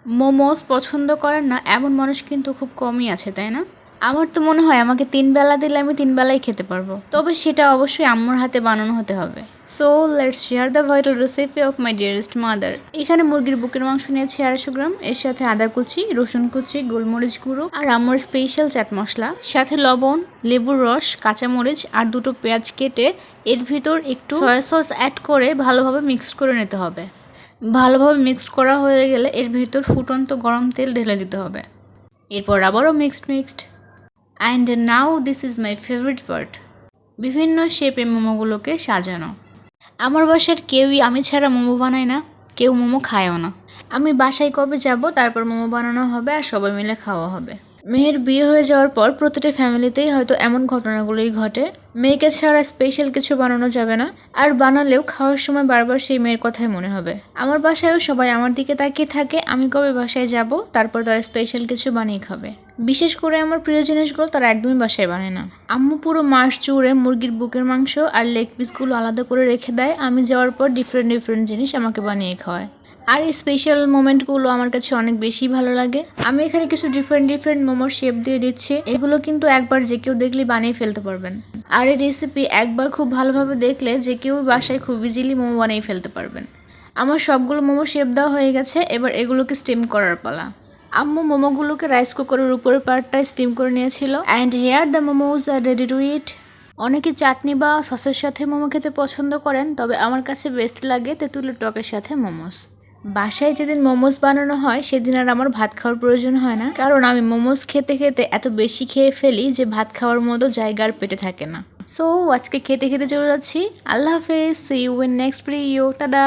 মোমোস পছন্দ করেন না এমন মানুষ কিন্তু খুব কমই আছে, তাই না? আমার তো মনে হয় আমাকে 3 বেলা দিলে আমি 3 বেলাই খেতে পারবো, তবে সেটা অবশ্যই আম্মুর হাতে বানানো হতে হবে। So let's share the vital recipe of my dearest mother. এখানে মুরগির বুকের মাংস নিয়েছি 250 গ্রাম, এর সাথে আদা কুচি, রসুন কুচি, গোলমরিচ গুঁড়ো আর আম্মুর স্পেশাল চাট মশলা, সাথে লবণ, লেবুর রস, কাঁচামরিচ আর 2টো পেঁয়াজ কেটে এর ভিতর একটু সয়া সস অ্যাড করে ভালোভাবে মিক্সড করে নিতে হবে। ভালোভাবে মিক্সড করা হয়ে গেলে এর ভিতর ফুটন্ত গরম তেল ঢেলে দিতে হবে। এরপর আবারও mixed. And now this is my favourite part, বিভিন্ন শেপে মোমোগুলোকে সাজানো। আমার বাসার কেউই আমি ছাড়া মোমো বানায় না, কেউ মোমো খায়ও না। আমি বাসায় কবে যাব তারপর মোমো বানানো হবে আর সবাই মিলে খাওয়া হবে। মেয়ের বিয়ে হয়ে যাওয়ার পর প্রতিটা ফ্যামিলিতেই হয়তো এমন ঘটনাগুলোই ঘটে। মেয়েকে ছাড়া স্পেশাল কিছু বানানো যাবে না, আর বানালেও খাওয়ার সময় বারবার সেই মেয়ের কথাই মনে হবে। আমার বাসায়ও সবাই আমার দিকে তাকিয়ে থাকে আমি কবে বাসায় যাব তারপর তারা স্পেশাল কিছু বানিয়ে খাবে। বিশেষ করে আমার প্রিয় জিনিসগুলো তারা একদমই বাসায় বানায় না। আম্মু পুরো মাস জুড়ে মুরগির বুকের মাংস আর লেগ পিসগুলো আলাদা করে রেখে দেয়, আমি যাওয়ার পর ডিফারেন্ট জিনিস আমাকে বানিয়ে খাওয়ায়। আর এই স্পেশাল মোমেন্টগুলো আমার কাছে অনেক বেশি ভালো লাগে। আমি এখানে কিছু ডিফারেন্ট মোমোর শেপ দিয়ে দিচ্ছি, এগুলো কিন্তু একবার যে কেউ দেখলে বানিয়ে ফেলতে পারবেন। আর এই রেসিপি একবার খুব ভালোভাবে দেখলে যে কেউ বাসায় খুব ইজিলি মোমো বানিয়ে ফেলতে পারবেন। আমার সবগুলো মোমো শেপ দেওয়া হয়ে গেছে, এবার এগুলোকে স্টিম করার পালা। আম্মু মোমোগুলোকে রাইস কুকারের উপরের পার্টটায় স্টিম করে নিয়েছিল। And here the momos are ready to eat. অনেকে চাটনি বা সসের সাথে মোমো খেতে পছন্দ করেন, তবে আমার কাছে বেস্ট লাগে তেঁতুলের টকের সাথে মোমোস। বাসায় যেদিন মোমোস বানানো হয় সেদিন আর আমার ভাত খাওয়ার প্রয়োজন হয় না, কারণ আমি মোমোস খেতে খেতে এত বেশি খেয়ে ফেলি যে ভাত খাওয়ার মতো জায়গা আর পেটে থাকে না। সো আজকে খেতে খেতে চলে যাচ্ছি। আল্লাহ হাফেজ, see you in next video, tata.